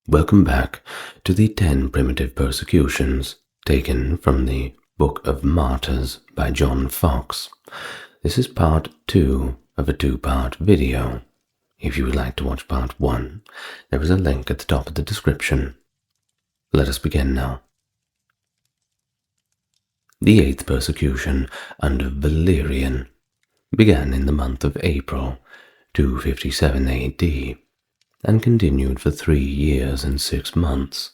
Welcome back to the 10 Primitive Persecutions, taken from the Book of Martyrs by John Foxe. This is part 2 of a 2-part video. If you would like to watch part 1, there is a link at the top of the description. Let us begin now. The 8th persecution under Valerian began in the month of April 257 AD and continued for 3 years and 6 months.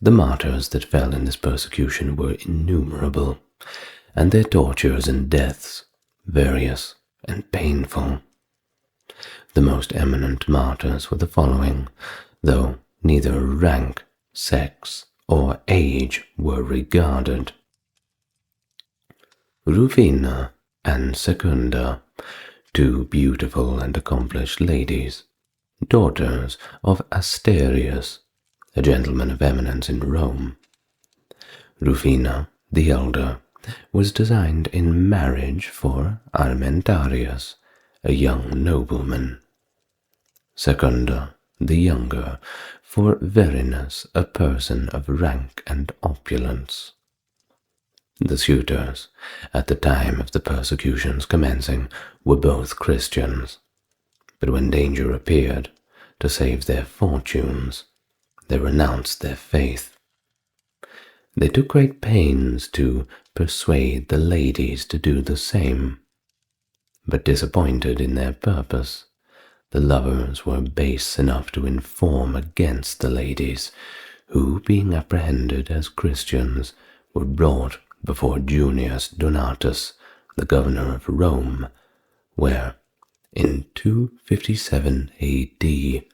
The martyrs that fell in this persecution were innumerable, and their tortures and deaths various and painful. The most eminent martyrs were the following, though neither rank, sex, or age were regarded. Rufina and Secunda, 2 beautiful and accomplished ladies, daughters of Asterius, a gentleman of eminence in Rome. Rufina, the elder, was designed in marriage for Armentarius, a young nobleman. Secunda, the younger, for Verinus, a person of rank and opulence. The suitors, at the time of the persecutions commencing, were both Christians, but when danger appeared, to save their fortunes, they renounced their faith. They took great pains to persuade the ladies to do the same, but disappointed in their purpose, the lovers were base enough to inform against the ladies, who, being apprehended as Christians, were brought before Junius Donatus, the governor of Rome, where, in 257 AD,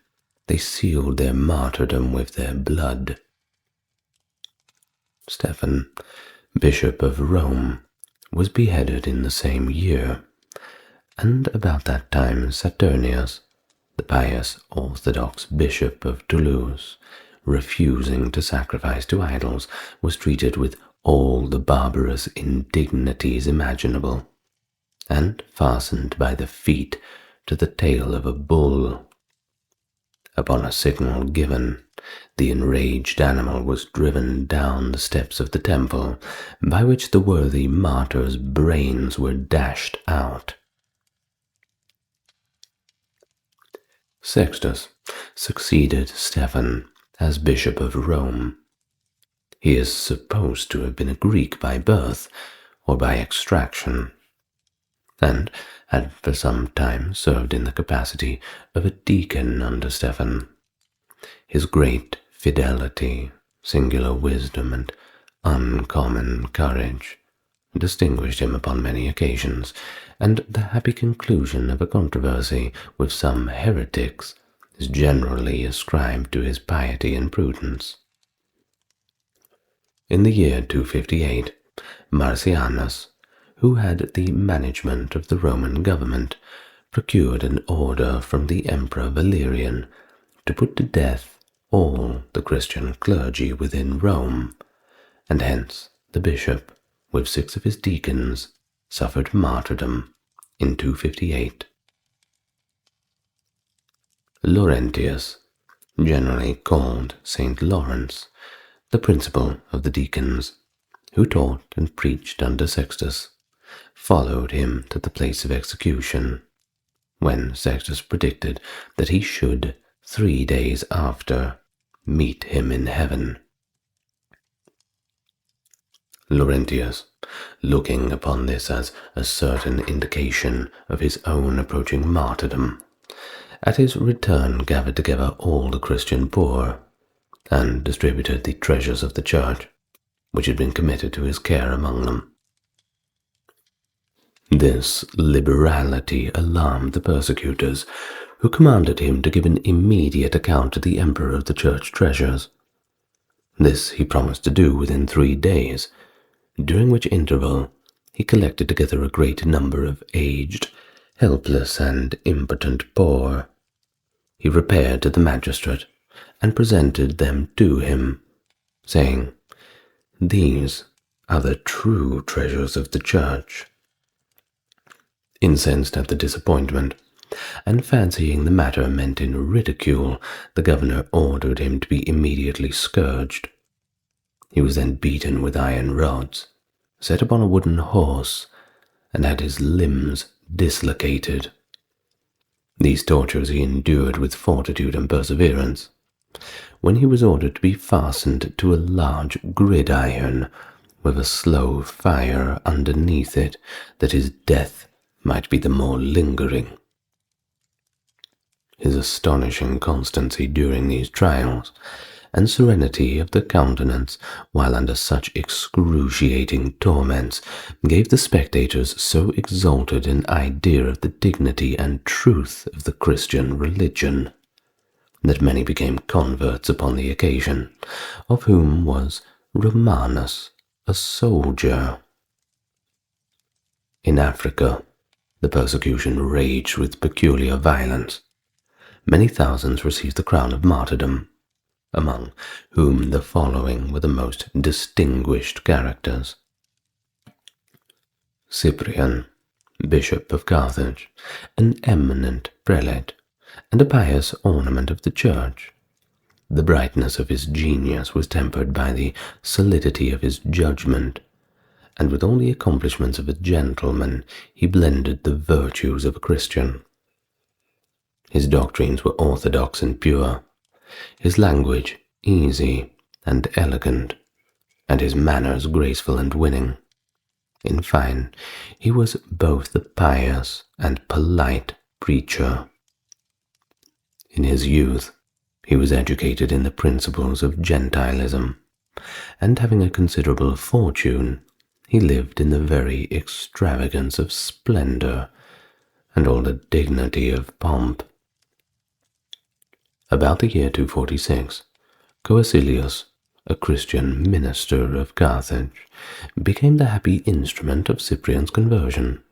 they sealed their martyrdom with their blood. Stephen, Bishop of Rome, was beheaded in the same year, and about that time Saturnius, the pious Orthodox Bishop of Toulouse, refusing to sacrifice to idols, was treated with all the barbarous indignities imaginable, and fastened by the feet to the tail of a bull. Upon a signal given, the enraged animal was driven down the steps of the temple, by which the worthy martyr's brains were dashed out. Sextus succeeded Stephen as Bishop of Rome. He is supposed to have been a Greek by birth or by extraction, and had for some time served in the capacity of a deacon under Stephen. His great fidelity, singular wisdom, and uncommon courage distinguished him upon many occasions, and the happy conclusion of a controversy with some heretics is generally ascribed to his piety and prudence. In the year 258, Marcianus, who had the management of the Roman government, procured an order from the Emperor Valerian to put to death all the Christian clergy within Rome, and hence the bishop, with 6 of his deacons, suffered martyrdom in 258. Laurentius, generally called Saint Lawrence, the principal of the deacons, who taught and preached under Sextus, followed him to the place of execution, when Sextus predicted that he should, 3 days after, meet him in heaven. Laurentius, looking upon this as a certain indication of his own approaching martyrdom, at his return gathered together all the Christian poor, and distributed the treasures of the church, which had been committed to his care among them. This liberality alarmed the persecutors, who commanded him to give an immediate account to the emperor of the church treasures. This he promised to do within 3 days, during which interval he collected together a great number of aged, helpless, and impotent poor. He repaired to the magistrate and presented them to him, saying, "These are the true treasures of the church." Incensed at the disappointment, and fancying the matter meant in ridicule, the governor ordered him to be immediately scourged. He was then beaten with iron rods, set upon a wooden horse, and had his limbs dislocated. These tortures he endured with fortitude and perseverance. When he was ordered to be fastened to a large gridiron with a slow fire underneath it, that his death might be the more lingering. His astonishing constancy during these trials, and serenity of the countenance while under such excruciating torments, gave the spectators so exalted an idea of the dignity and truth of the Christian religion, that many became converts upon the occasion, of whom was Romanus, a soldier. In Africa, the persecution raged with peculiar violence. Many thousands received the crown of martyrdom, among whom the following were the most distinguished characters. Cyprian, Bishop of Carthage, an eminent prelate, and a pious ornament of the Church. The brightness of his genius was tempered by the solidity of his judgment, and with all the accomplishments of a gentleman he blended the virtues of a Christian. His doctrines were orthodox and pure, his language easy and elegant, and his manners graceful and winning. In fine, he was both the pious and polite preacher. In his youth, he was educated in the principles of Gentilism, and having a considerable fortune, he lived in the very extravagance of splendor and all the dignity of pomp. About the year 246, Coecilius, a Christian minister of Carthage, became the happy instrument of Cyprian's conversion,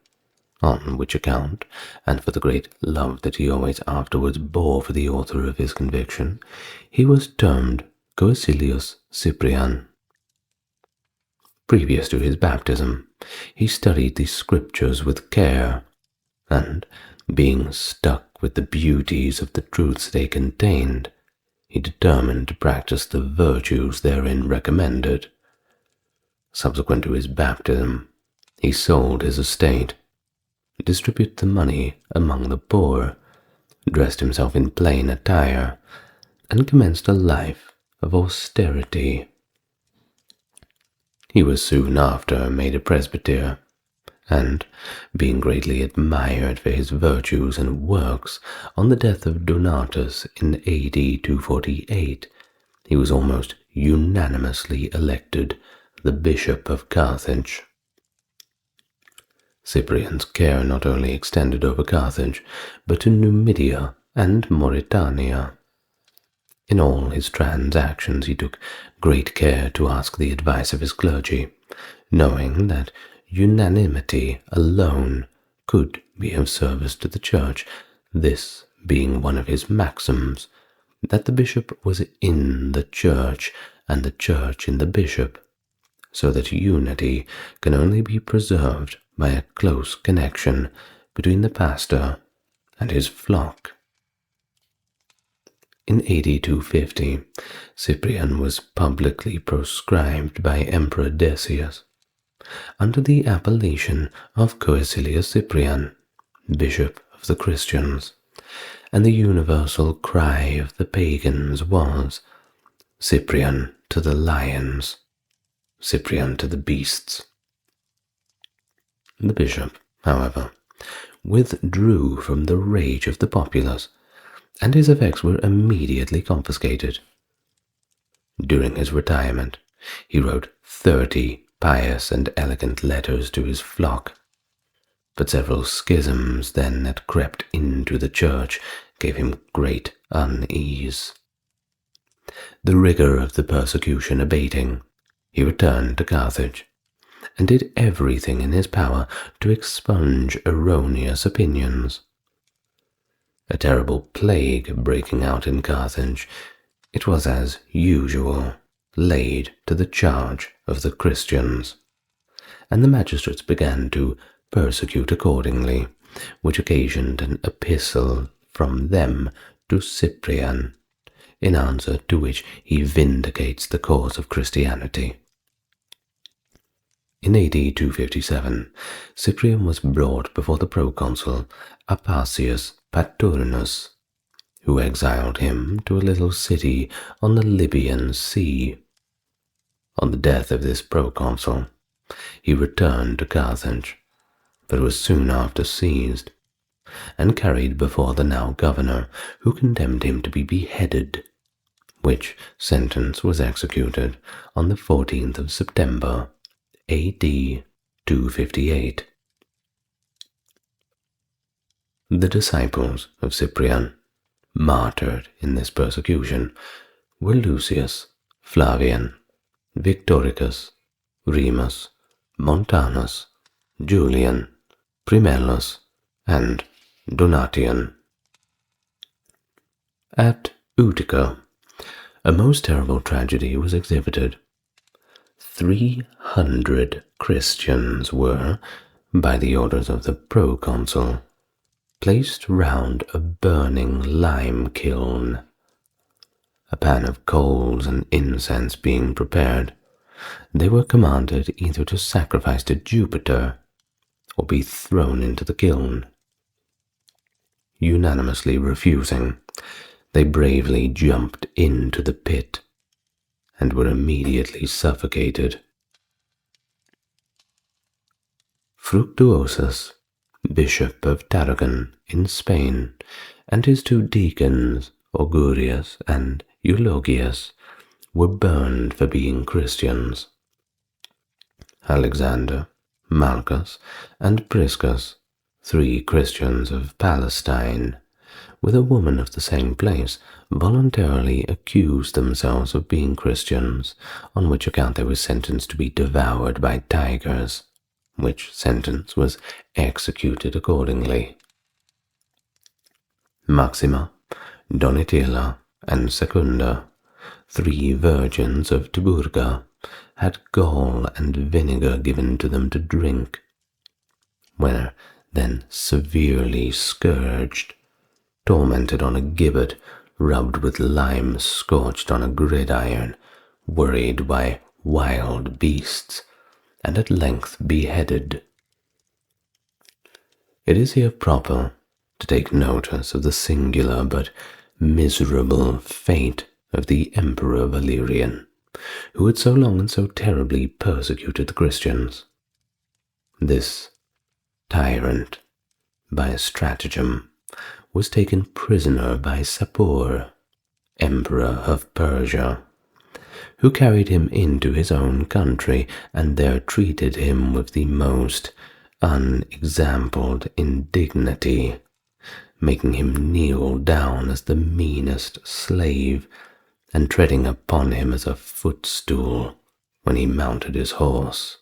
on which account, and for the great love that he always afterwards bore for the author of his conviction, he was termed Coecilius Cyprian. Previous to his baptism, he studied the Scriptures with care, and, being struck with the beauties of the truths they contained, he determined to practice the virtues therein recommended. Subsequent to his baptism, he sold his estate, distributed the money among the poor, dressed himself in plain attire, and commenced a life of austerity. He was soon after made a presbyter, and, being greatly admired for his virtues and works, on the death of Donatus in A.D. 248, he was almost unanimously elected the Bishop of Carthage. Cyprian's care not only extended over Carthage, but to Numidia and Mauritania. In all his transactions he took great care to ask the advice of his clergy, knowing that unanimity alone could be of service to the Church, this being one of his maxims, that the bishop was in the Church and the Church in the bishop, so that unity can only be preserved by a close connection between the pastor and his flock. In AD 250, Cyprian was publicly proscribed by Emperor Decius, under the appellation of Coecilius Cyprian, Bishop of the Christians, and the universal cry of the pagans was, "Cyprian to the lions, Cyprian to the beasts." The bishop, however, withdrew from the rage of the populace, and his effects were immediately confiscated. During his retirement, he wrote 30 pious and elegant letters to his flock, but several schisms then that crept into the Church gave him great unease. The rigor of the persecution abating, he returned to Carthage, and did everything in his power to expunge erroneous opinions. A terrible plague breaking out in Carthage, it was as usual laid to the charge of the Christians, and the magistrates began to persecute accordingly, which occasioned an epistle from them to Cyprian, in answer to which he vindicates the cause of Christianity. In AD 257, Cyprian was brought before the proconsul Apicius Paternus, who exiled him to a little city on the Libyan Sea. On the death of this proconsul, he returned to Carthage, but was soon after seized and carried before the now governor, who condemned him to be beheaded, which sentence was executed on the 14th of September, AD 258. The disciples of Cyprian, martyred in this persecution, were Lucius, Flavian, Victoricus, Remus, Montanus, Julian, Primellus, and Donatian. At Utica, a most terrible tragedy was exhibited. 300 Christians were, by the orders of the proconsul, placed round a burning lime kiln. A pan of coals and incense being prepared, they were commanded either to sacrifice to Jupiter or be thrown into the kiln. Unanimously refusing, they bravely jumped into the pit and were immediately suffocated. Fructuosus, Bishop of Tarragon in Spain, and his two deacons, Augurius and Eulogius, were burned for being Christians. Alexander, Malchus, and Priscus, 3 Christians of Palestine, with a woman of the same place, voluntarily accused themselves of being Christians, on which account they were sentenced to be devoured by tigers, which sentence was executed accordingly. Maxima, Donatilla, and Secunda, 3 virgins of Tiburga, had gall and vinegar given to them to drink, were then severely scourged, tormented on a gibbet, rubbed with lime, scorched on a gridiron, worried by wild beasts, and at length beheaded. It is here proper to take notice of the singular but miserable fate of the Emperor Valerian, who had so long and so terribly persecuted the Christians. This tyrant, by a stratagem, was taken prisoner by Sapor, Emperor of Persia, who carried him into his own country and there treated him with the most unexampled indignity, making him kneel down as the meanest slave and treading upon him as a footstool when he mounted his horse.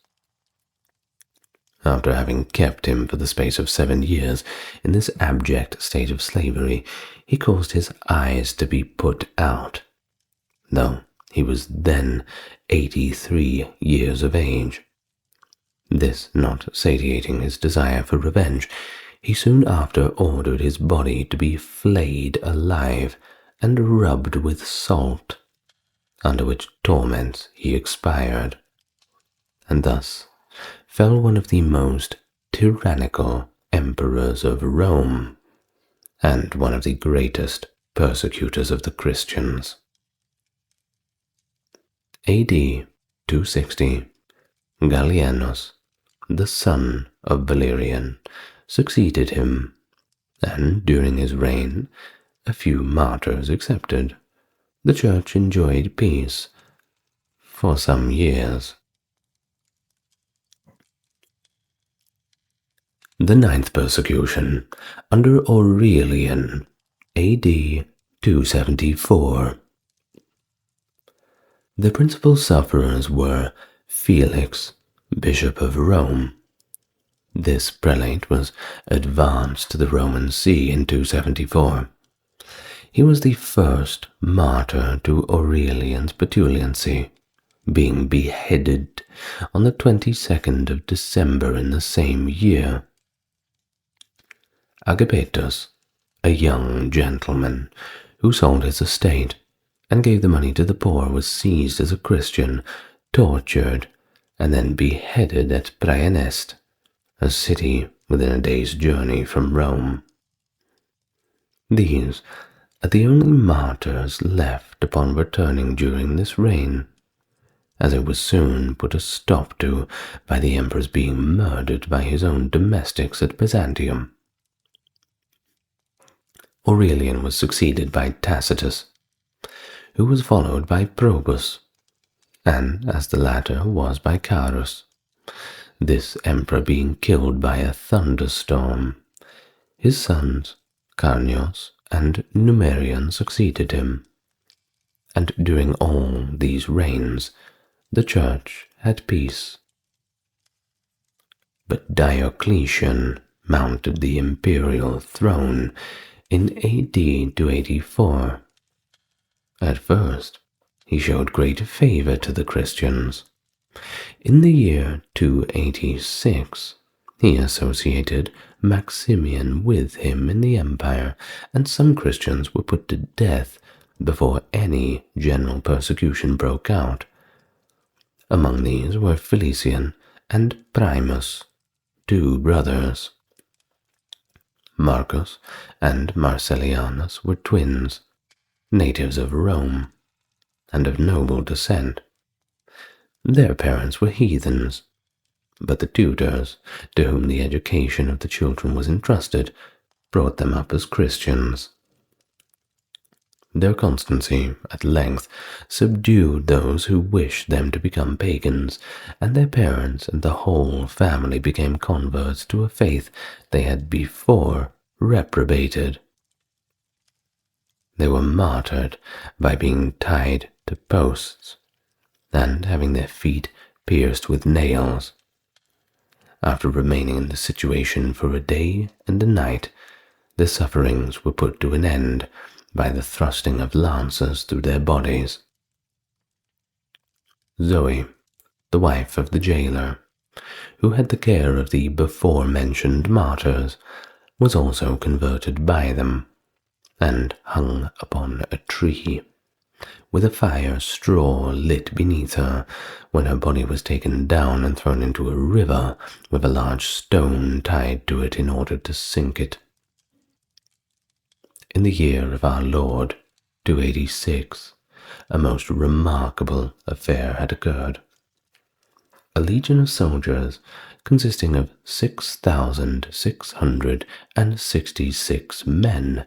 After having kept him for the space of 7 years in this abject state of slavery, he caused his eyes to be put out, though he was then 83 years of age. This not satiating his desire for revenge, he soon after ordered his body to be flayed alive and rubbed with salt, under which torments he expired, and thus fell one of the most tyrannical emperors of Rome, and one of the greatest persecutors of the Christians. AD 260, Gallienus, the son of Valerian, succeeded him, and during his reign, a few martyrs excepted, the Church enjoyed peace for some years. The 9th persecution, under Aurelian, AD 274. The principal sufferers were Felix, Bishop of Rome. This prelate was advanced to the Roman See in 274. He was the first martyr to Aurelian's petulancy, being beheaded on the 22nd of December in the same year. Agapetus, a young gentleman who sold his estate and gave the money to the poor, was seized as a Christian, tortured, and then beheaded at Praeneste, a city within a day's journey from Rome. These are the only martyrs left upon returning during this reign, as it was soon put a stop to by the emperor's being murdered by his own domestics at Byzantium. Aurelian was succeeded by Tacitus, who was followed by Probus, and as the latter was by Carus, this emperor being killed by a thunderstorm. His sons, Carnios and Numerian, succeeded him, and during all these reigns the church had peace. But Diocletian mounted the imperial throne in AD 284. At first, he showed great favor to the Christians. In the year 286, he associated Maximian with him in the empire, and some Christians were put to death before any general persecution broke out. Among these were Felician and Primus, two brothers. Marcus and Marcellianus were twins, natives of Rome, and of noble descent. Their parents were heathens, but the tutors, to whom the education of the children was entrusted, brought them up as Christians. Their constancy at length subdued those who wished them to become pagans, and their parents and the whole family became converts to a faith they had before reprobated. They were martyred by being tied to posts and having their feet pierced with nails. After remaining in the situation for a day and a night, their sufferings were put to an end by the thrusting of lances through their bodies. Zoe, the wife of the jailer, who had the care of the before-mentioned martyrs, was also converted by them, and hung upon a tree, with a fire straw lit beneath her, when her body was taken down and thrown into a river with a large stone tied to it in order to sink it. In the year of our Lord, 286, a most remarkable affair had occurred. A legion of soldiers, consisting of 6,666 men,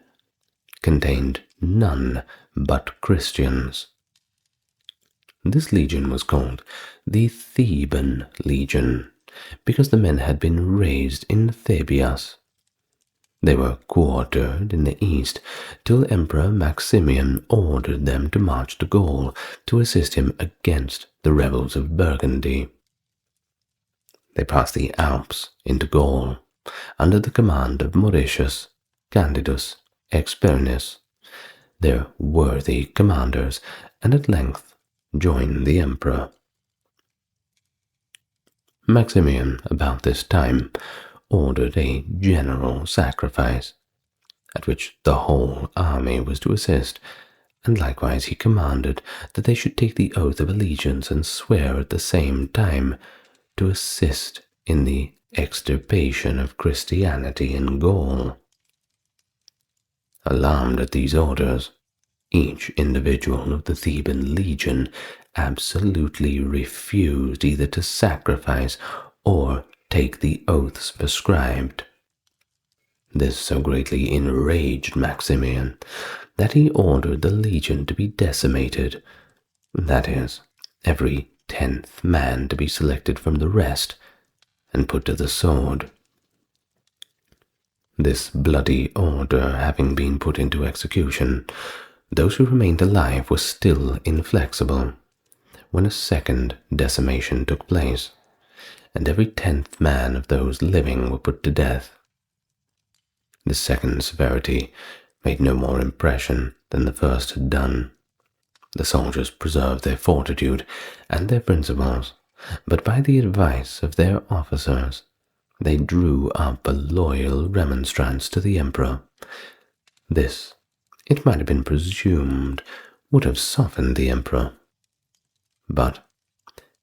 contained none but Christians. This legion was called the Theban Legion, because the men had been raised in Thebias. They were quartered in the east till Emperor Maximian ordered them to march to Gaul to assist him against the rebels of Burgundy. They passed the Alps into Gaul under the command of Mauritius, Candidus, Expernis, their worthy commanders, and at length joined the emperor. Maximian, about this time, ordered a general sacrifice, at which the whole army was to assist, and likewise he commanded that they should take the oath of allegiance and swear at the same time to assist in the extirpation of Christianity in Gaul. Alarmed at these orders, each individual of the Theban legion absolutely refused either to sacrifice or take the oaths prescribed. This so greatly enraged Maximian that he ordered the legion to be decimated, that is, every 10th man to be selected from the rest and put to the sword. This bloody order having been put into execution, those who remained alive were still inflexible, when a second decimation took place, and every 10th man of those living were put to death. The second severity made no more impression than the first had done. The soldiers preserved their fortitude and their principles, but by the advice of their officers, they drew up a loyal remonstrance to the emperor. This, it might have been presumed, would have softened the emperor. But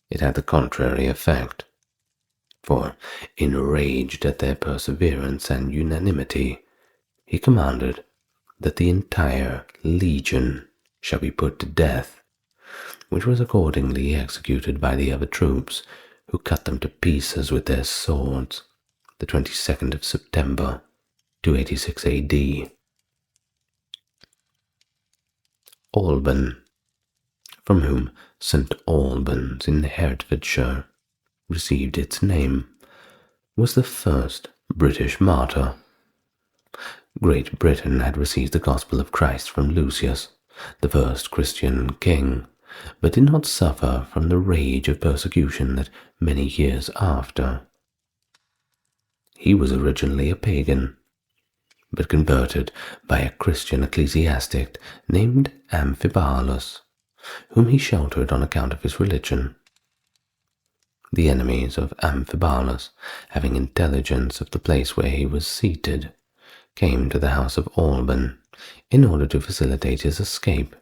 it had the contrary effect, for, enraged at their perseverance and unanimity, he commanded that the entire legion shall be put to death, which was accordingly executed by the other troops, who cut them to pieces with their swords, the 22nd of September, 286 AD. Alban, from whom St. Albans in Hertfordshire received its name, was the first British martyr. Great Britain had received the gospel of Christ from Lucius, the first Christian king, but did not suffer from the rage of persecution that many years after. He was originally a pagan, but converted by a Christian ecclesiastic named Amphibalus, whom he sheltered on account of his religion. The enemies of Amphibalus, having intelligence of the place where he was seated, came to the house of Alban in order to facilitate his escape.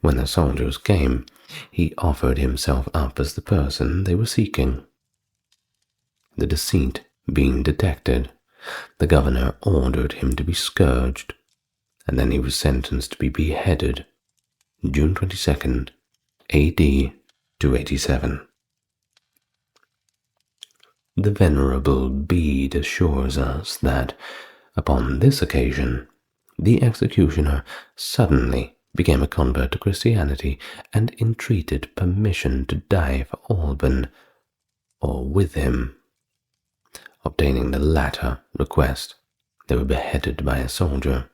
When the soldiers came, he offered himself up as the person they were seeking. The deceit being detected, the governor ordered him to be scourged, and then he was sentenced to be beheaded, June 22nd, AD 287. The Venerable Bede assures us that, upon this occasion, the executioner suddenly became a convert to Christianity and entreated permission to die for Alban, or with him. Obtaining the latter request, they were beheaded by a soldier,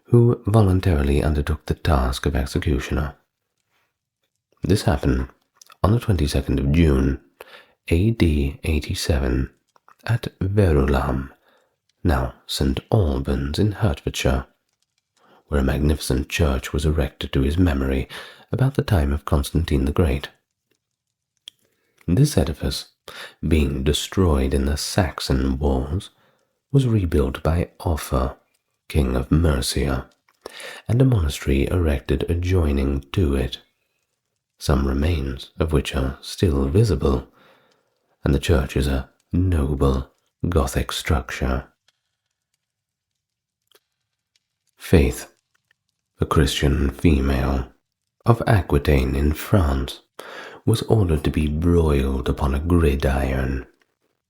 who voluntarily undertook the task of executioner. This happened on the 22nd of June, AD 87, at Verulam, now St. Albans in Hertfordshire, where a magnificent church was erected to his memory about the time of Constantine the Great. This edifice, being destroyed in the Saxon Wars, was rebuilt by Offa, king of Mercia, and a monastery erected adjoining to it, some remains of which are still visible, and the church is a noble Gothic structure. Faith, a Christian female of Aquitaine in France, was ordered to be broiled upon a gridiron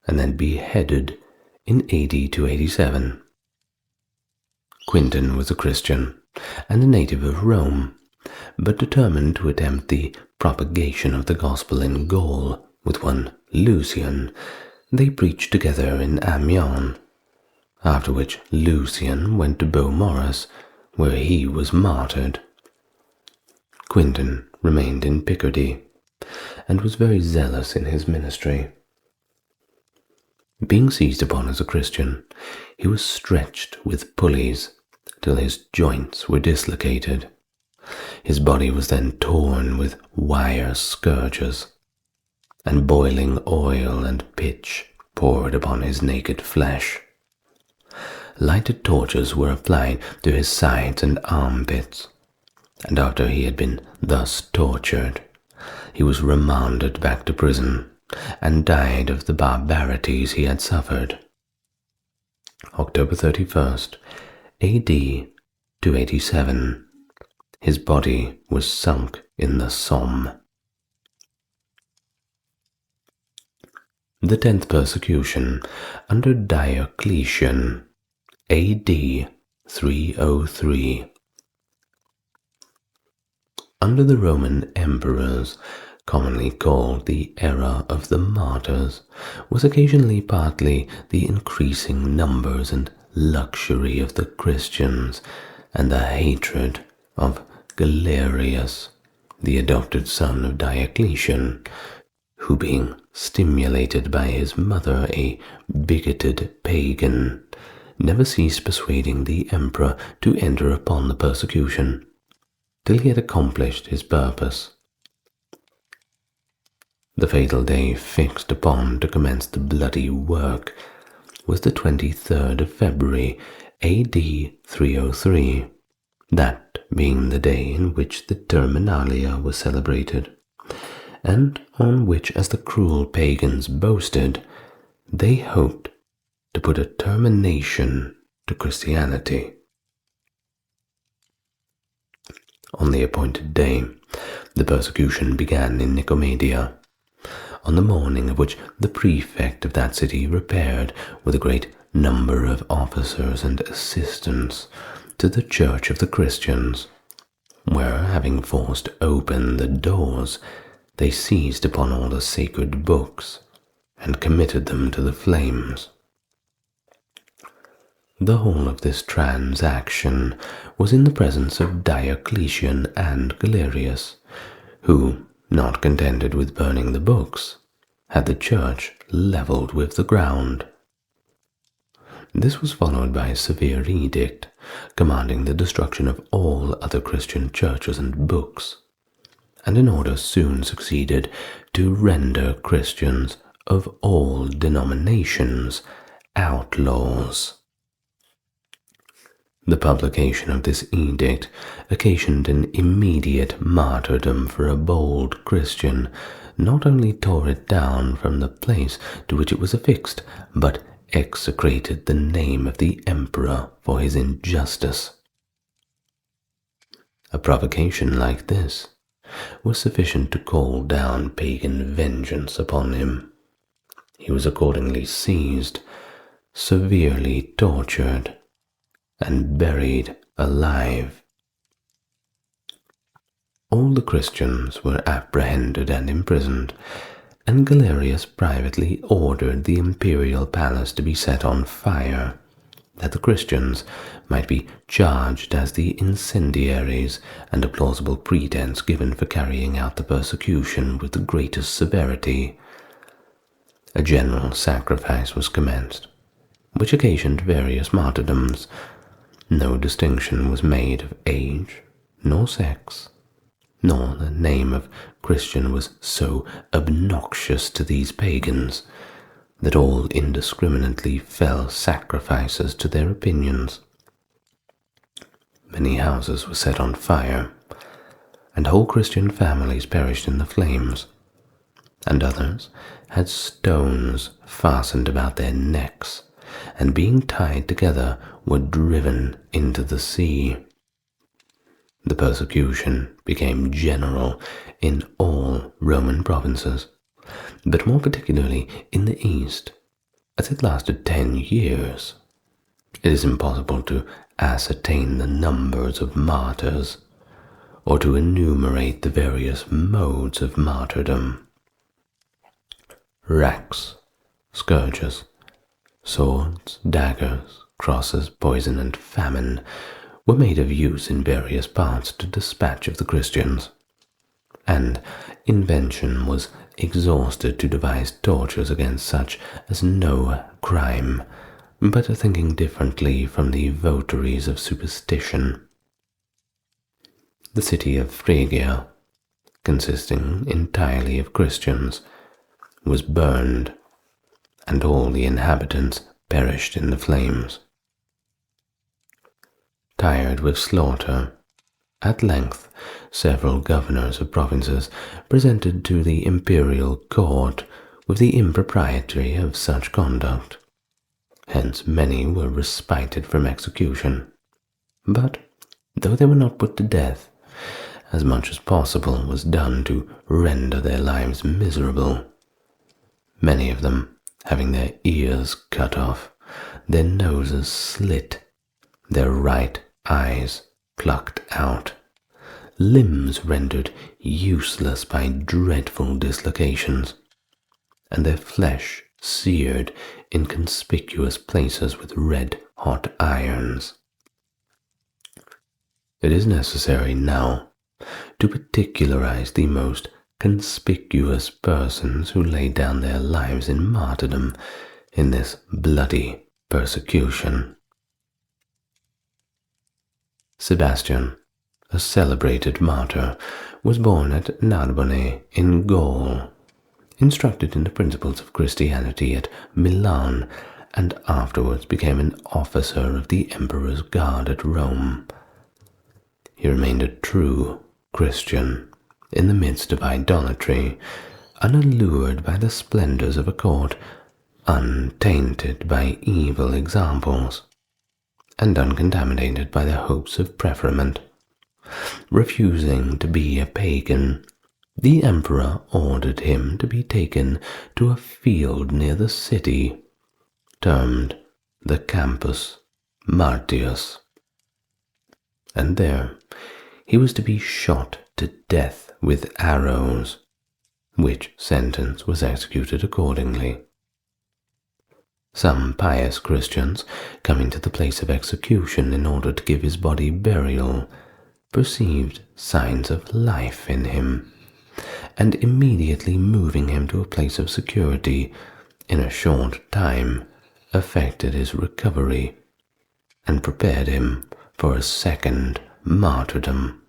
and then beheaded in AD 287. Quintin was a Christian and a native of Rome, but determined to attempt the propagation of the gospel in Gaul with one Lucian. They preached together in Amiens, after which Lucian went to Beaumaris, where he was martyred. Quintin remained in Picardy, and was very zealous in his ministry. Being seized upon as a Christian, he was stretched with pulleys till his joints were dislocated. His body was then torn with wire scourges, and boiling oil and pitch poured upon his naked flesh. Lighted torches were applied to his sides and armpits, and after he had been thus tortured, he was remanded back to prison and died of the barbarities he had suffered. October 31st, AD 287. His body was sunk in the Somme. The 10th persecution under Diocletian, AD 303. Under the Roman emperors, commonly called the era of the Martyrs, was occasionally partly the increasing numbers and luxury of the Christians and the hatred of Galerius, the adopted son of Diocletian, who, being stimulated by his mother, a bigoted pagan, never ceased persuading the emperor to enter upon the persecution till he had accomplished his purpose. The fatal day fixed upon to commence the bloody work was the 23rd of February, AD 303, that being the day in which the Terminalia was celebrated, and on which, as the cruel pagans boasted, they hoped to put a termination to Christianity. On the appointed day, the persecution began in Nicomedia, on the morning of which the prefect of that city repaired with a great number of officers and assistants to the church of the Christians, where, having forced open the doors, they seized upon all the sacred books and committed them to the flames. The whole of this transaction was in the presence of Diocletian and Galerius, who, not contented with burning the books, had the church levelled with the ground. This was followed by a severe edict commanding the destruction of all other Christian churches and books, and an order soon succeeded to render Christians of all denominations outlaws. The publication of this edict occasioned an immediate martyrdom, for a bold Christian not only tore it down from the place to which it was affixed, but execrated the name of the emperor for his injustice. A provocation like this was sufficient to call down pagan vengeance upon him. He was accordingly seized, severely tortured, and buried alive. All the Christians were apprehended and imprisoned, and Galerius privately ordered the imperial palace to be set on fire, that the Christians might be charged as the incendiaries, and a plausible pretense given for carrying out the persecution with the greatest severity. A general sacrifice was commenced, which occasioned various martyrdoms. No distinction was made of age, nor sex, nor the name of Christian was so obnoxious to these pagans that all indiscriminately fell sacrifices to their opinions. Many houses were set on fire, and whole Christian families perished in the flames, and others had stones fastened about their necks, and being tied together were driven into the sea. The persecution became general in all Roman provinces, but more particularly in the East, as it lasted 10 years. It is impossible to ascertain the numbers of martyrs, or to enumerate the various modes of martyrdom. Racks, scourges, swords, daggers, crosses, poison, and famine were made of use in various parts to dispatch of the Christians, and invention was exhausted to devise tortures against such as no crime, but are thinking differently from the votaries of superstition. The city of Phrygia, consisting entirely of Christians, was burned, and all the inhabitants perished in the flames. Tired with slaughter, at length several governors of provinces presented to the imperial court with the impropriety of such conduct. Hence many were respited from execution, but, though they were not put to death, as much as possible was done to render their lives miserable. Many of them having their ears cut off, their noses slit, their right eyes plucked out, limbs rendered useless by dreadful dislocations, and their flesh seared in conspicuous places with red-hot irons. It is necessary now to particularize the most conspicuous persons who laid down their lives in martyrdom in this bloody persecution. Sebastian, a celebrated martyr, was born at Narbonne in Gaul instructed in the principles of Christianity at Milan, and afterwards became an officer of the Emperor's Guard at Rome. He remained a true Christian in the midst of idolatry, unallured by the splendors of a court, untainted by evil examples, and uncontaminated by the hopes of preferment. Refusing to be a pagan, the emperor ordered him to be taken to a field near the city, termed the Campus Martyrs, and there he was to be shot to death with arrows, which sentence was executed accordingly. Some pious Christians, coming to the place of execution in order to give his body burial, perceived signs of life in him, and immediately moving him to a place of security, in a short time effected his recovery, and prepared him for a second martyrdom.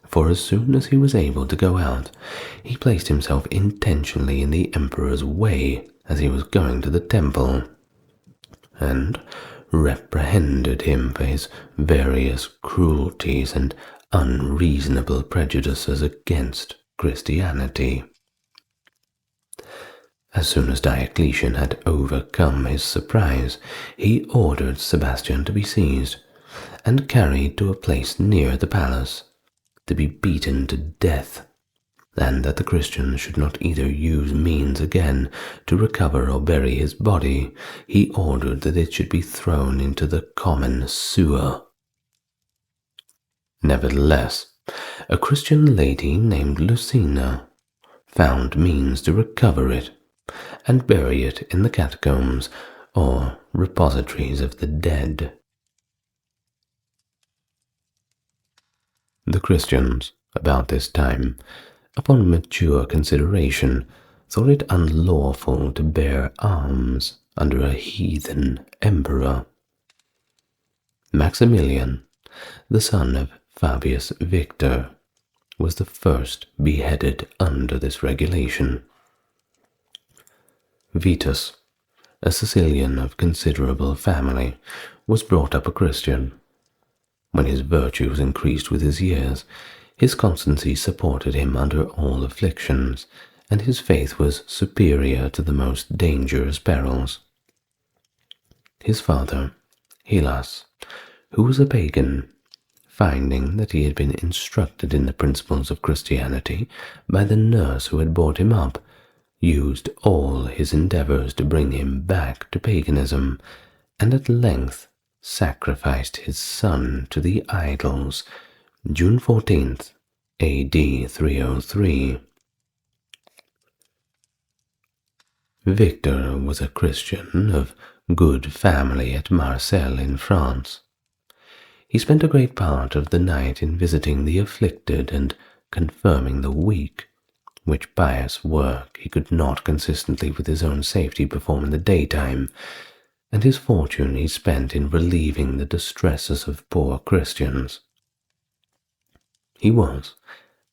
For as soon as he was able to go out, he placed himself intentionally in the emperor's way as he was going to the temple, and reprehended him for his various cruelties and unreasonable prejudices against Christianity. As soon as Diocletian had overcome his surprise, he ordered Sebastian to be seized and carried to a place near the palace, to be beaten to death, and that the Christians should not either use means again to recover or bury his body, he ordered that it should be thrown into the common sewer. Nevertheless, a Christian lady named Lucina found means to recover it and bury it in the catacombs or repositories of the dead. The Christians, about this time, upon mature consideration, thought it unlawful to bear arms under a heathen emperor. Maximilian, the son of Fabius Victor, was the first beheaded under this regulation. Vitus, a Sicilian of considerable family, was brought up a Christian. When his virtues increased with his years, his constancy supported him under all afflictions, and his faith was superior to the most dangerous perils. His father, Hylas, who was a pagan, finding that he had been instructed in the principles of Christianity by the nurse who had brought him up, used all his endeavors to bring him back to paganism, and at length sacrificed his son to the idols, June 14th, A.D. 303. Victor was a Christian of good family at Marseille in France. He spent a great part of the night in visiting the afflicted and confirming the weak, which pious work he could not consistently with his own safety perform in the daytime, and his fortune he spent in relieving the distresses of poor Christians. He was,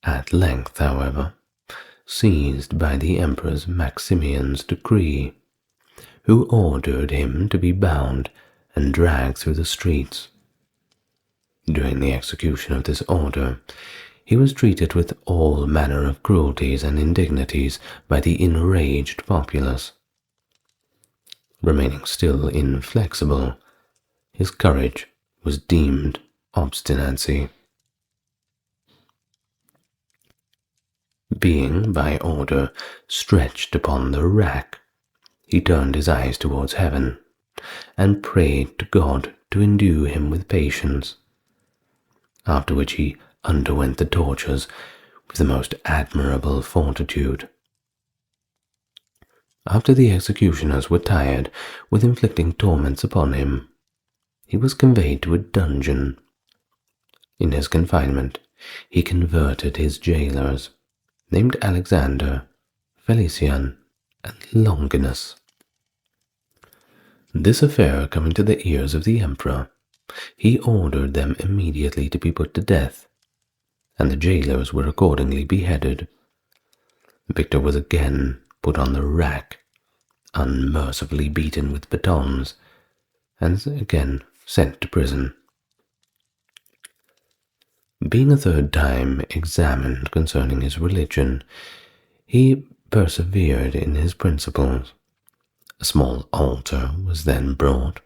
at length, however, seized by the Emperor Maximian's decree, who ordered him to be bound and dragged through the streets. During the execution of this order, he was treated with all manner of cruelties and indignities by the enraged populace. Remaining still inflexible, his courage was deemed obstinacy. Being, by order, stretched upon the rack, he turned his eyes towards heaven, and prayed to God to endue him with patience, after which he underwent the tortures with the most admirable fortitude. After the executioners were tired with inflicting torments upon him, he was conveyed to a dungeon. In his confinement, he converted his jailers, named Alexander, Felician, and Longinus. This affair coming to the ears of the emperor, he ordered them immediately to be put to death, and the jailers were accordingly beheaded. Victor was again put on the rack, unmercifully beaten with batons, and again sent to prison. Being a third time examined concerning his religion, he persevered in his principles. A small altar was then brought,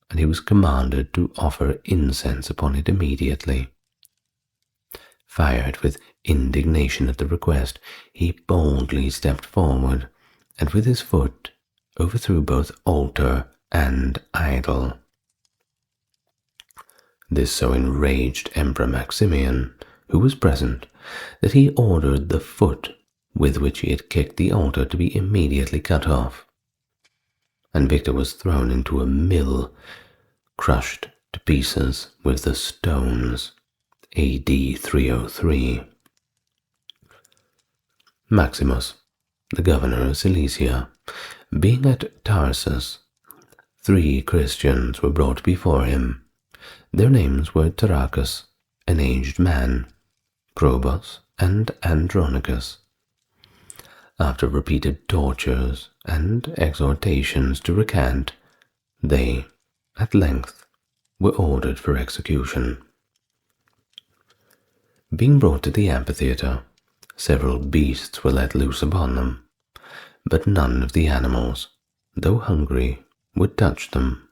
and he was commanded to offer incense upon it immediately. Fired with indignation at the request, he boldly stepped forward, and with his foot overthrew both altar and idol. This so enraged Emperor Maximian, who was present, that he ordered the foot with which he had kicked the altar to be immediately cut off, and Victor was thrown into a mill, crushed to pieces with the stones. A.D. 303. Maximus, the governor of Cilicia, being at Tarsus, 3 Christians were brought before him. Their names were Tarachus, an aged man, Probus, and Andronicus. After repeated tortures and exhortations to recant, they, at length, were ordered for execution. Being brought to the amphitheatre, several beasts were let loose upon them, but none of the animals, though hungry, would touch them.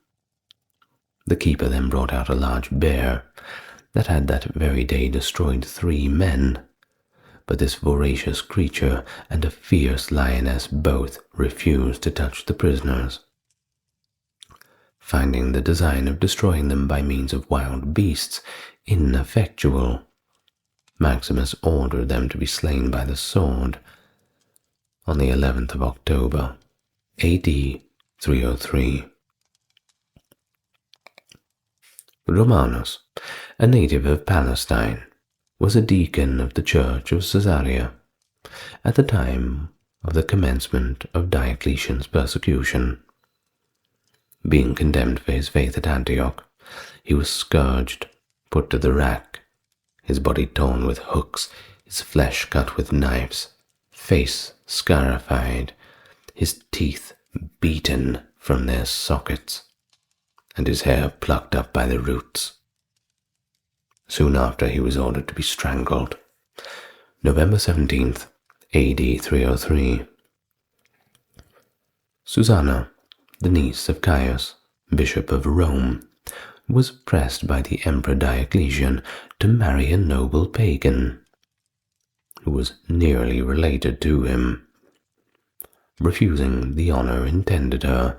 The keeper then brought out a large bear that had that very day destroyed 3 men, but this voracious creature and a fierce lioness both refused to touch the prisoners. Finding the design of destroying them by means of wild beasts ineffectual, Maximus ordered them to be slain by the sword on the 11th of October, A.D. 303. Romanus, a native of Palestine, was a deacon of the Church of Caesarea at the time of the commencement of Diocletian's persecution. Being condemned for his faith at Antioch, he was scourged, put to the rack, his body torn with hooks, his flesh cut with knives, face scarified, his teeth beaten from their sockets, and his hair plucked up by the roots. Soon after he was ordered to be strangled. November 17th, A.D. 303. Susanna, the niece of Caius, Bishop of Rome, was pressed by the Emperor Diocletian to marry a noble pagan, who was nearly related to him. Refusing the honor intended her,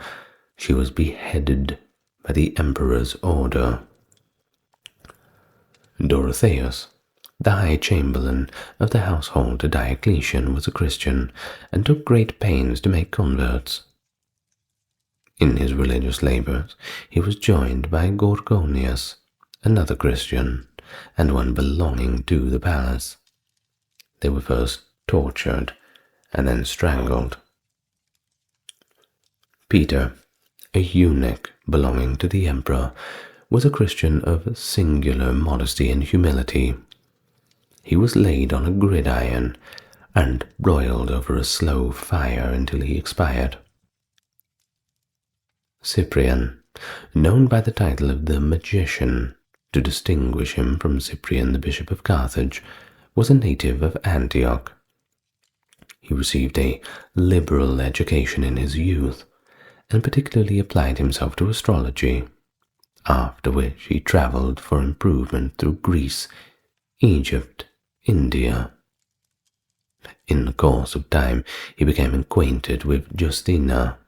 she was beheaded by the emperor's order. Dorotheus, the high chamberlain of the household to Diocletian, was a Christian and took great pains to make converts. In his religious labors, he was joined by Gorgonius, another Christian, and one belonging to the palace. They were first tortured and then strangled. Peter, a eunuch belonging to the emperor, was a Christian of singular modesty and humility. He was laid on a gridiron and broiled over a slow fire until he expired. Cyprian, known by the title of the Magician, to distinguish him from Cyprian the Bishop of Carthage, was a native of Antioch. He received a liberal education in his youth, and particularly applied himself to astrology, after which he travelled for improvement through Greece, Egypt, India. In the course of time he became acquainted with Justina,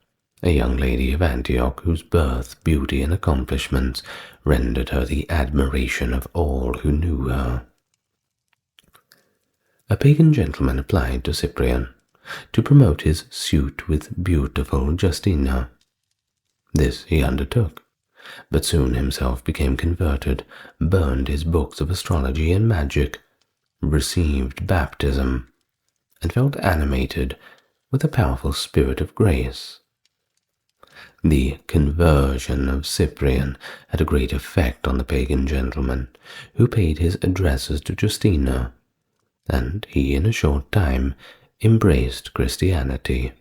a young lady of Antioch whose birth, beauty, and accomplishments rendered her the admiration of all who knew her. A pagan gentleman applied to Cyprian to promote his suit with beautiful Justina. This he undertook, but soon himself became converted, burned his books of astrology and magic, received baptism, and felt animated with a powerful spirit of grace. The conversion of Cyprian had a great effect on the pagan gentleman, who paid his addresses to Justina, and he in a short time embraced Christianity.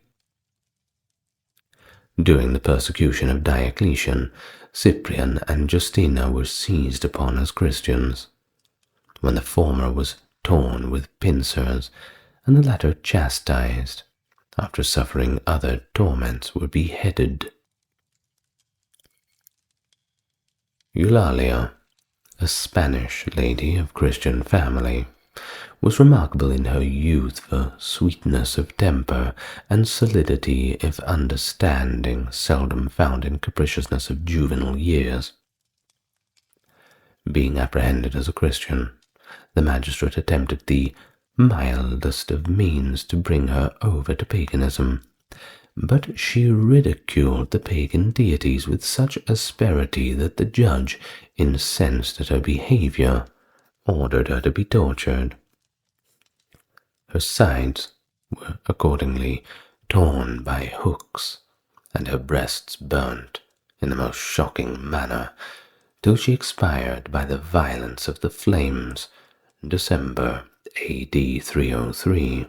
During the persecution of Diocletian, Cyprian and Justina were seized upon as Christians, when the former was torn with pincers and the latter chastised. After suffering other torments, were beheaded. Eulalia, a Spanish lady of Christian family, was remarkable in her youth for sweetness of temper and solidity of understanding seldom found in capriciousness of juvenile years. Being apprehended as a Christian, the magistrate attempted the mildest of means to bring her over to paganism, but she ridiculed the pagan deities with such asperity that the judge, incensed at her behavior, ordered her to be tortured. Her sides were accordingly torn by hooks, and her breasts burnt in the most shocking manner, till she expired by the violence of the flames, December A.D. 303.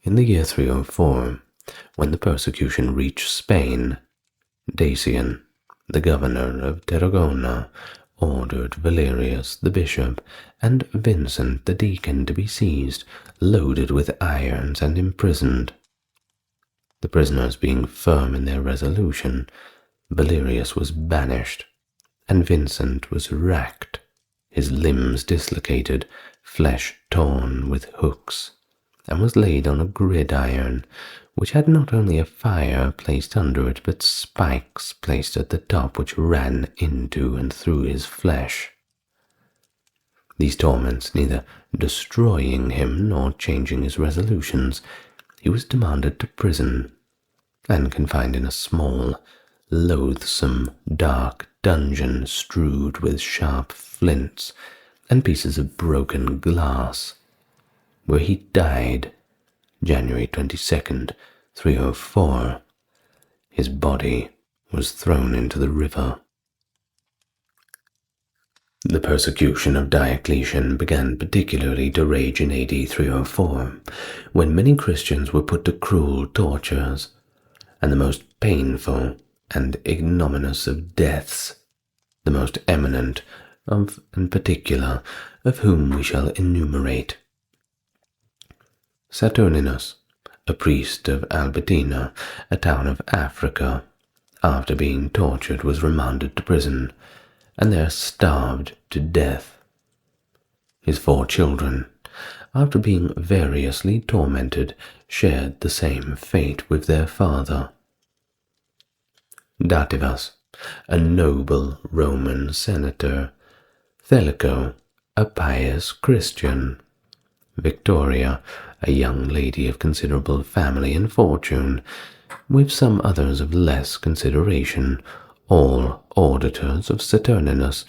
In the year 304, when the persecution reached Spain, Dacian, the governor of Tarragona, ordered Valerius the bishop and Vincent the deacon to be seized, loaded with irons, and imprisoned. The prisoners being firm in their resolution, Valerius was banished, and Vincent was racked, his limbs dislocated, flesh torn with hooks, and was laid on a gridiron, which had not only a fire placed under it, but spikes placed at the top which ran into and through his flesh. These torments neither destroying him nor changing his resolutions, he was demanded to prison, and confined in a small, loathsome, dark dungeon strewed with sharp flints and pieces of broken glass, where he died January 22nd, 304. His body was thrown into the river. The persecution of Diocletian began particularly to rage in AD 304, when many Christians were put to cruel tortures, and the most painful and ignominious of deaths, the most eminent of and particular of whom we shall enumerate. Saturninus, a priest of Albertina, a town of Africa, after being tortured was remanded to prison, and there starved to death. His 4 children, after being variously tormented, shared the same fate with their father. Dativus, a noble Roman senator, Thelico, a pious Christian, Victoria, a young lady of considerable family and fortune, with some others of less consideration, all auditors of Saturninus,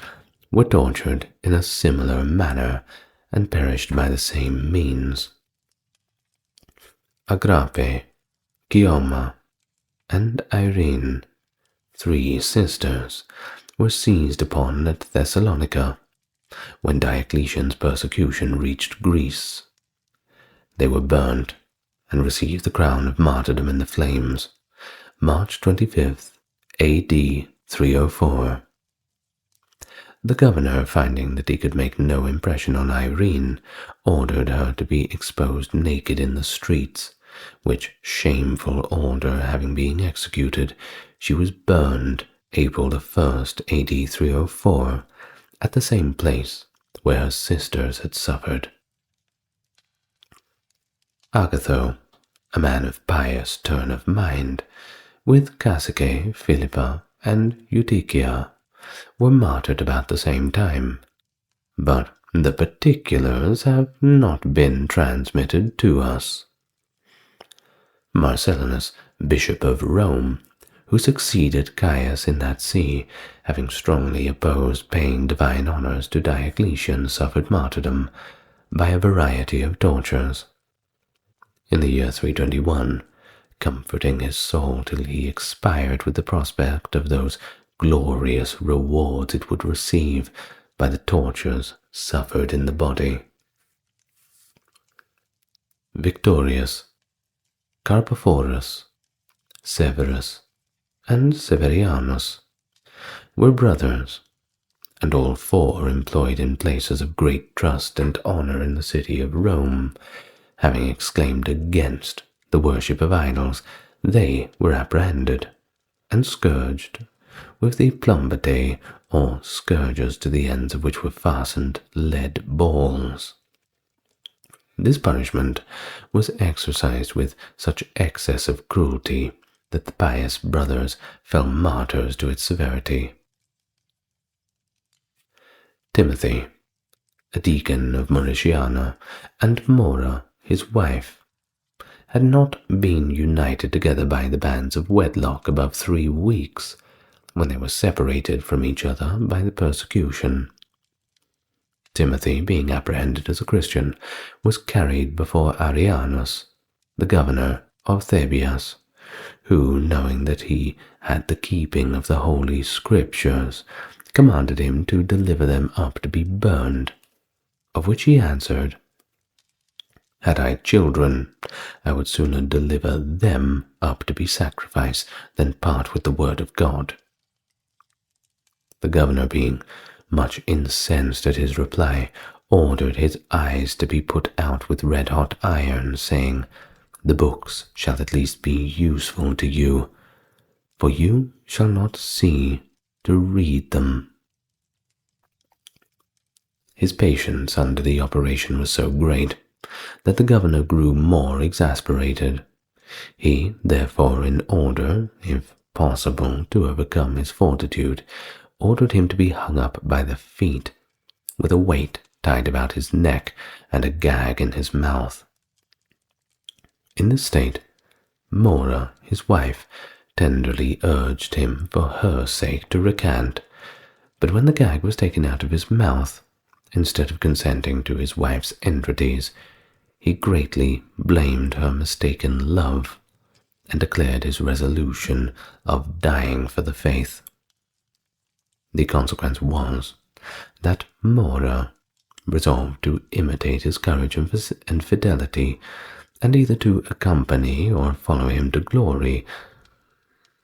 were tortured in a similar manner, and perished by the same means. Agrape, Chioma, and Irene, 3 sisters, were seized upon at Thessalonica, when Diocletian's persecution reached Greece. They were burnt, and received the crown of martyrdom in the flames, March 25th, A.D. 304. The governor, finding that he could make no impression on Irene, ordered her to be exposed naked in the streets, which shameful order having been executed, she was burned April 1st, A.D. 304, at the same place where her sisters had suffered. Agatho, a man of pious turn of mind, with Cassique, Philippa, and Eutychia, were martyred about the same time, but the particulars have not been transmitted to us. Marcellinus, bishop of Rome, who succeeded Caius in that see, having strongly opposed paying divine honors to Diocletian, suffered martyrdom by a variety of tortures. In the year 321, comforting his soul till he expired with the prospect of those glorious rewards it would receive by the tortures suffered in the body. Victorius, Carpophorus, Severus, and Severianus were brothers, and all four employed in places of great trust and honor in the city of Rome. Having exclaimed against the worship of idols, they were apprehended and scourged with the plumbatae, or scourges to the ends of which were fastened lead balls. This punishment was exercised with such excess of cruelty that the pious brothers fell martyrs to its severity. Timothy, a deacon of Mauritiana, and Mora, his wife, had not been united together by the bands of wedlock above 3 weeks, when they were separated from each other by the persecution. Timothy, being apprehended as a Christian, was carried before Arianus, the governor of Thebias, who, knowing that he had the keeping of the Holy Scriptures, commanded him to deliver them up to be burned, of which he answered, "Had I children, I would sooner deliver them up to be sacrificed than part with the word of God." The governor, being much incensed at his reply, ordered his eyes to be put out with red-hot iron, saying, "The books shall at least be useful to you, for you shall not see to read them." His patience under the operation was so great that the governor grew more exasperated. He, therefore, in order, if possible, to overcome his fortitude, ordered him to be hung up by the feet, with a weight tied about his neck and a gag in his mouth. In this state, Mora, his wife, tenderly urged him for her sake to recant, but when the gag was taken out of his mouth, instead of consenting to his wife's entreaties, he greatly blamed her mistaken love, and declared his resolution of dying for the faith. The consequence was that Mora resolved to imitate his courage and fidelity, and either to accompany or follow him to glory.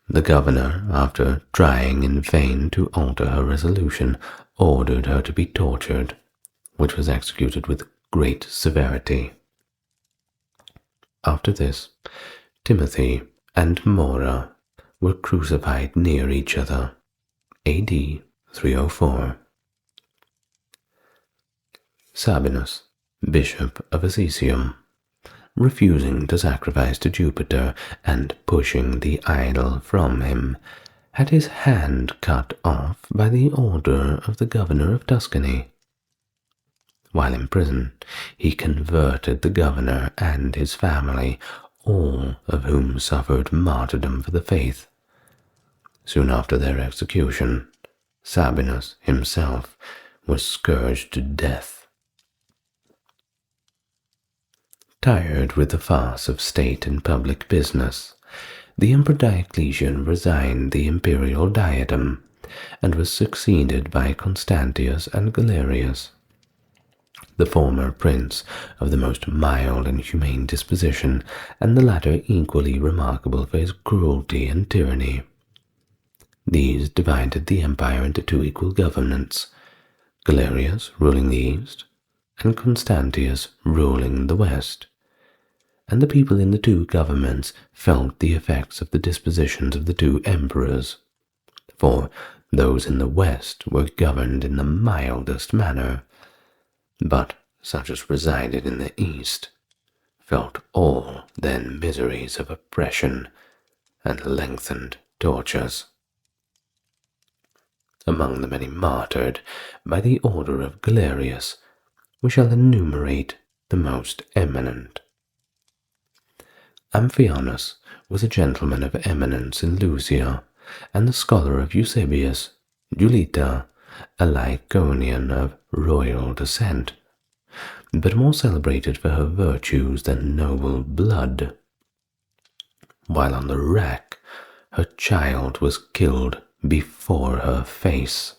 The governor, after trying in vain to alter her resolution, ordered her to be tortured, which was executed with great severity. After this, Timothy and Mora were crucified near each other, AD 304. Sabinus, bishop of Assisium, refusing to sacrifice to Jupiter and pushing the idol from him, had his hand cut off by the order of the governor of Tuscany. While in prison, he converted the governor and his family, all of whom suffered martyrdom for the faith. Soon after their execution, Sabinus himself was scourged to death. Tired with the farce of state and public business, the Emperor Diocletian resigned the imperial diadem and was succeeded by Constantius and Galerius, the former prince of the most mild and humane disposition, and the latter equally remarkable for his cruelty and tyranny. These divided the empire into 2 equal governments, Galerius ruling the east, and Constantius ruling the west, and the people in the 2 governments felt the effects of the dispositions of the 2 emperors, for those in the west were governed in the mildest manner, but such as resided in the east felt all their miseries of oppression and lengthened tortures. Among the many martyred by the order of Galerius, we shall enumerate the most eminent. Amphianus was a gentleman of eminence in Lucia, and the scholar of Eusebius. Julita, a Lycaonian of royal descent, but more celebrated for her virtues than noble blood. While on the rack, her child was killed before her face.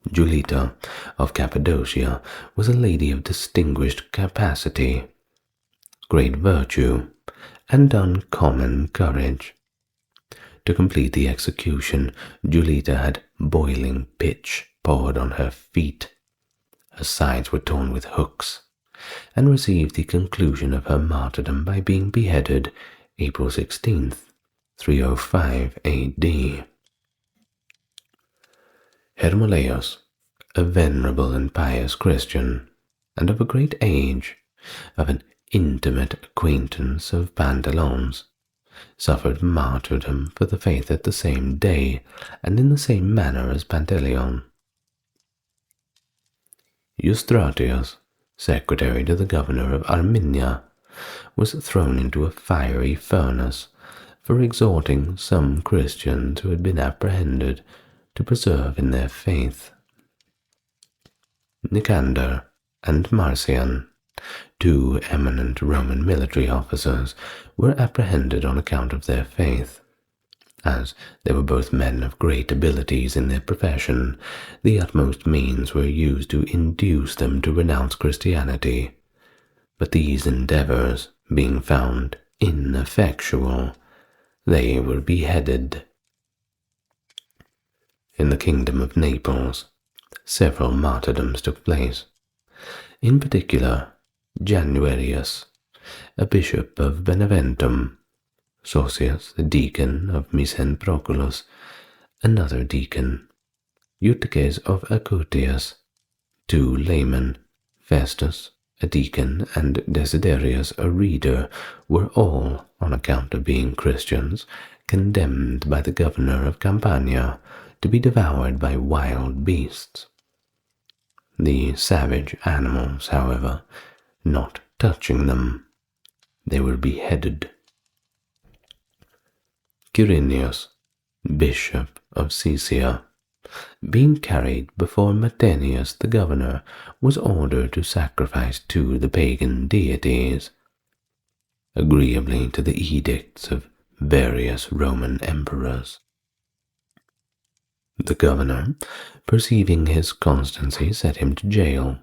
Julita of Cappadocia was a lady of distinguished capacity. great virtue, and uncommon courage. To complete the execution, Julita had boiling pitch poured on her feet. Her sides were torn with hooks, and received the conclusion of her martyrdom by being beheaded April 16th, 305 A.D. Hermolaus, a venerable and pious Christian, and of a great age, of an intimate acquaintance of Pantalon's, suffered martyrdom for the faith at the same day and in the same manner as Pantaleon. Eustratius, secretary to the governor of Armenia, was thrown into a fiery furnace for exhorting some Christians who had been apprehended to persevere in their faith. Nicander and Marcian, two eminent Roman military officers, were apprehended on account of their faith. As they were both men of great abilities in their profession, the utmost means were used to induce them to renounce Christianity, but these endeavors being found ineffectual, they were beheaded. In the kingdom of Naples, several martyrdoms took place. In particular, Januarius, a bishop of Beneventum, Socius, a deacon of Misenproculus, another deacon, Eutyches of Acutius, two laymen, Festus, a deacon, and Desiderius, a reader, were all, on account of being Christians, condemned by the governor of Campania to be devoured by wild beasts. The savage animals, however, not touching them, they were beheaded. Quirinius, bishop of Caesarea, being carried before Matenius the governor, was ordered to sacrifice to the pagan deities, agreeably to the edicts of various Roman emperors. The governor, perceiving his constancy, set him to jail,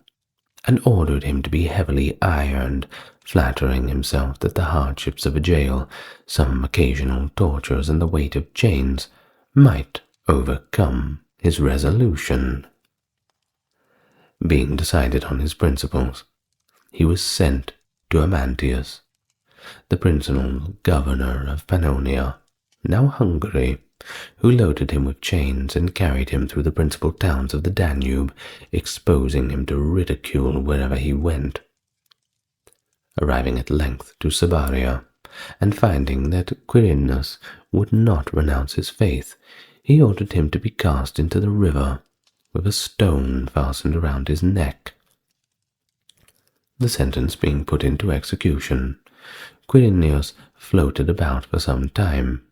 and ordered him to be heavily ironed, flattering himself that the hardships of a jail, some occasional tortures, and the weight of chains might overcome his resolution. Being decided on his principles, he was sent to Amantius, the principal governor of Pannonia, now Hungary, who loaded him with chains and carried him through the principal towns of the Danube, exposing him to ridicule wherever he went. Arriving at length to Sabaria, and finding that Quirinus would not renounce his faith, he ordered him to be cast into the river, with a stone fastened around his neck. The sentence being put into execution, Quirinius floated about for some time,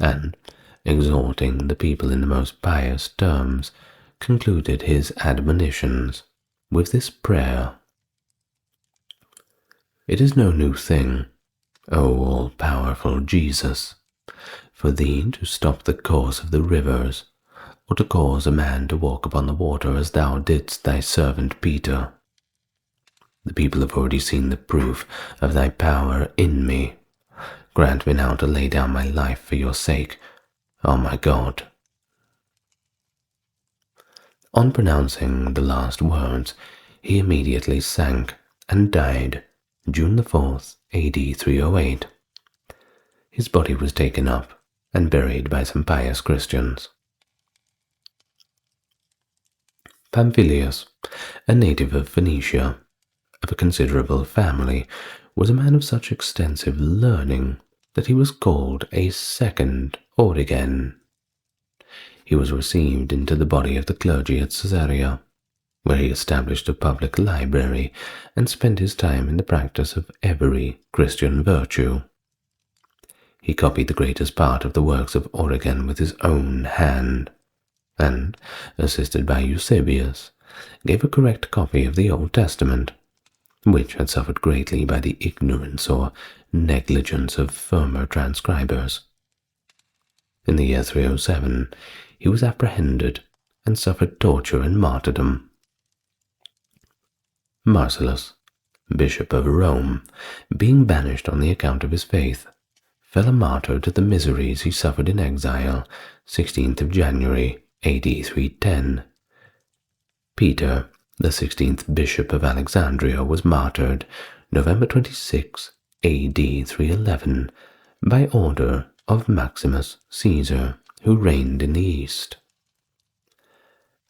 and, exhorting the people in the most pious terms, concluded his admonitions with this prayer: It is no new thing, O all-powerful Jesus, for thee to stop the course of the rivers, or to cause a man to walk upon the water as thou didst thy servant Peter. The people have already seen the proof of thy power in me. Grant me now to lay down my life for your sake, O my God. On pronouncing the last words, he immediately sank and died June the 4th, AD 308. His body was taken up and buried by some pious Christians. Pamphilius, a native of Phoenicia, of a considerable family, was a man of such extensive learning that he was called a second Origen. He was received into the body of the clergy at Caesarea, where he established a public library and spent his time in the practice of every Christian virtue. He copied the greatest part of the works of Origen with his own hand, and, assisted by Eusebius, gave a correct copy of the Old Testament, which had suffered greatly by the ignorance or negligence of former transcribers. In the year 307, he was apprehended and suffered torture and martyrdom. Marcellus, Bishop of Rome, being banished on the account of his faith, fell a martyr to the miseries he suffered in exile, 16th of January, AD 310. Peter, the 16th Bishop of Alexandria, was martyred November 26, AD 311, by order of Maximus Caesar, who reigned in the East.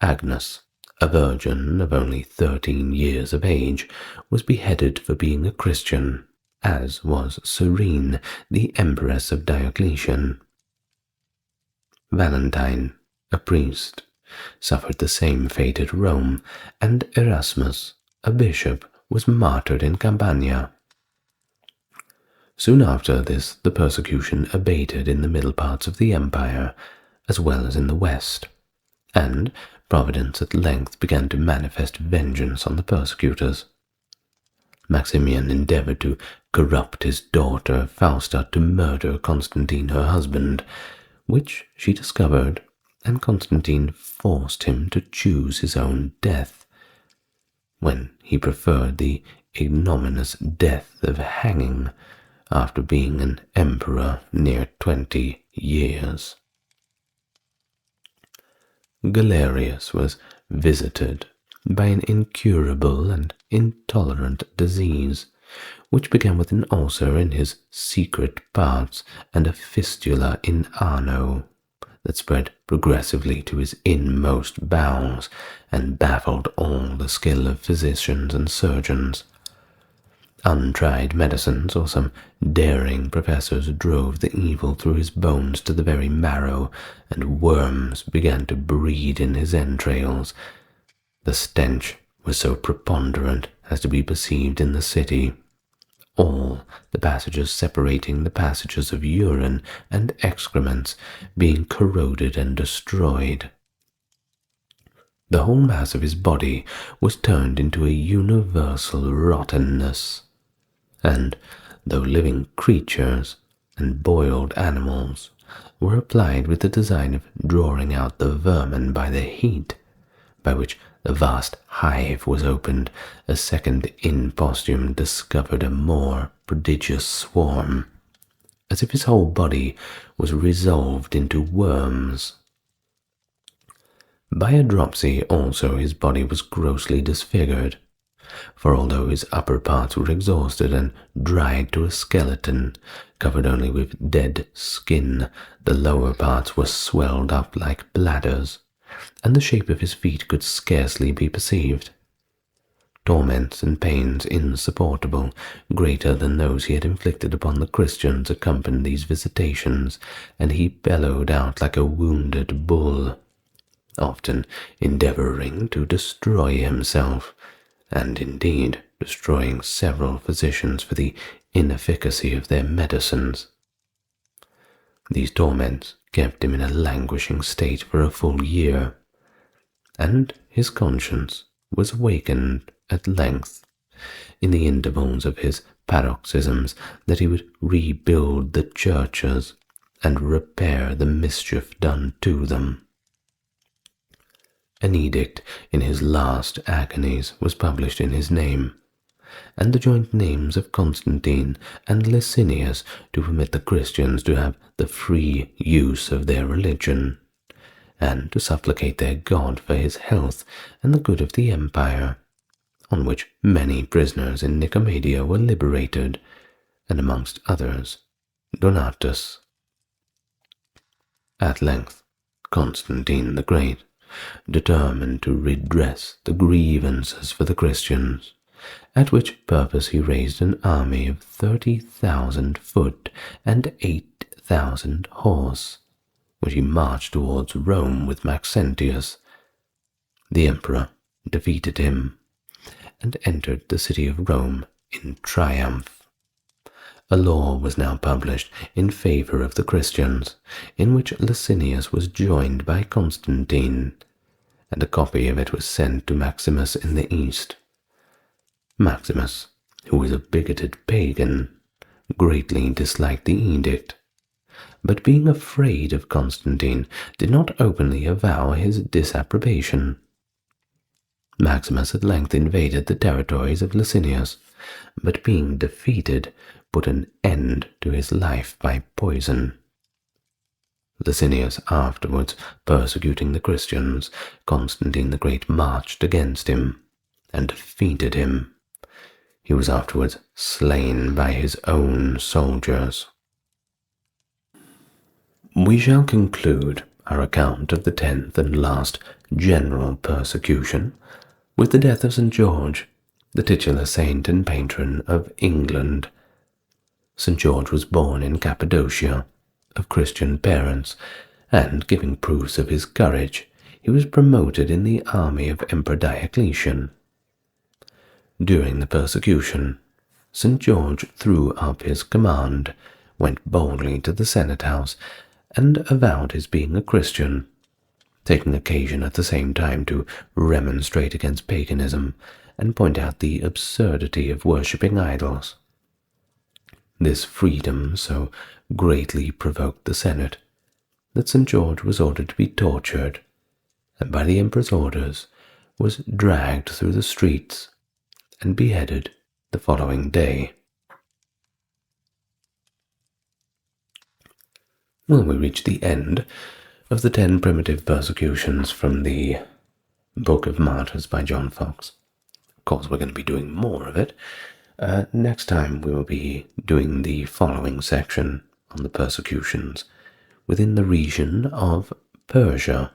Agnes, a virgin of only 13 years of age, was beheaded for being a Christian, as was Serene, the Empress of Diocletian. Valentine, a priest, suffered the same fate at Rome, and Erasmus, a bishop, was martyred in Campania. Soon after this the persecution abated in the middle parts of the empire, as well as in the west, and Providence at length began to manifest vengeance on the persecutors. Maximian endeavored to corrupt his daughter Fausta to murder Constantine, her husband, which she discovered, and Constantine forced him to choose his own death, when he preferred the ignominious death of hanging after being an emperor near 20 years. Galerius was visited by an incurable and intolerant disease, which began with an ulcer in his secret parts and a fistula in ano, that spread progressively to his inmost bowels and baffled all the skill of physicians and surgeons. Untried medicines or some daring professors drove the evil through his bones to the very marrow, and worms began to breed in his entrails. The stench was so preponderant as to be perceived in the city, all the passages separating the passages of urine and excrements being corroded and destroyed. The whole mass of his body was turned into a universal rottenness, and though living creatures and boiled animals were applied with the design of drawing out the vermin by the heat, by which the vast hive was opened, a second imposthume discovered a more prodigious swarm, as if his whole body was resolved into worms. By a dropsy also his body was grossly disfigured, for although his upper parts were exhausted and dried to a skeleton, covered only with dead skin, the lower parts were swelled up like bladders, and the shape of his feet could scarcely be perceived. Torments and pains insupportable, greater than those he had inflicted upon the Christians, accompanied these visitations, and he bellowed out like a wounded bull, often endeavoring to destroy himself, and indeed destroying several physicians for the inefficacy of their medicines. These torments kept him in a languishing state for a full year, and his conscience was awakened at length, in the intervals of his paroxysms, that he would rebuild the churches and repair the mischief done to them. An edict in his last agonies was published in his name, and the joint names of Constantine and Licinius to permit the Christians to have the free use of their religion, and to supplicate their God for his health and the good of the empire, on which many prisoners in Nicomedia were liberated, and amongst others Donatus. At length Constantine the Great determined to redress the grievances for the Christians, at which purpose he raised an army of 30,000 foot and 8,000 horse, which he marched towards Rome with Maxentius. The emperor defeated him, and entered the city of Rome in triumph. A law was now published in favor of the Christians, in which Licinius was joined by Constantine, and a copy of it was sent to Maximus in the East. Maximus, who was a bigoted pagan, greatly disliked the edict, but being afraid of Constantine, did not openly avow his disapprobation. Maximus at length invaded the territories of Licinius, but being defeated, put an end to his life by poison. Licinius afterwards persecuting the Christians, Constantine the Great marched against him and defeated him. He was afterwards slain by his own soldiers. We shall conclude our account of the 10th and last general persecution with the death of St. George, the titular saint and patron of England. St. George was born in Cappadocia, of Christian parents, and giving proofs of his courage, he was promoted in the army of Emperor Diocletian. During the persecution, St. George threw up his command, went boldly to the Senate House, and avowed his being a Christian, taking occasion at the same time to remonstrate against paganism and point out the absurdity of worshipping idols. This freedom so greatly provoked the Senate that St. George was ordered to be tortured, and by the emperor's orders was dragged through the streets and beheaded the following day. Well, we reach the end of the 10 primitive persecutions from the Book of Martyrs by John Foxe. Of course, we're going to be doing more of it. Next time we will be doing the following section on the persecutions within the region of Persia.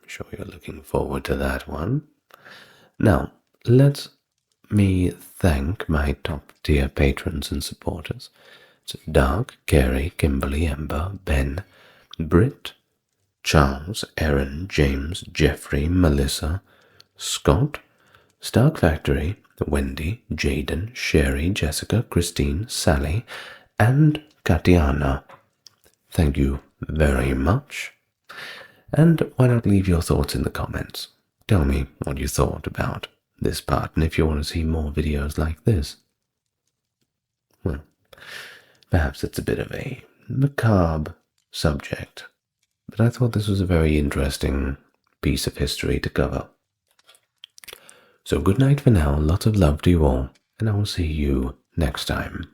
I'm sure you're looking forward to that one. Now, let me thank my top-tier patrons and supporters. It's Doug, Kerry, Kimberly, Ember, Ben, Britt, Charles, Aaron, James, Jeffrey, Melissa, Scott, Stark Factory, Wendy, Jaden, Sherry, Jessica, Christine, Sally, and Katiana. Thank you very much. And why not leave your thoughts in the comments? Tell me what you thought about this part, and if you want to see more videos like this. Well, perhaps it's a bit of a macabre subject, but I thought this was a very interesting piece of history to cover. So good night for now, lots of love to you all, and I will see you next time.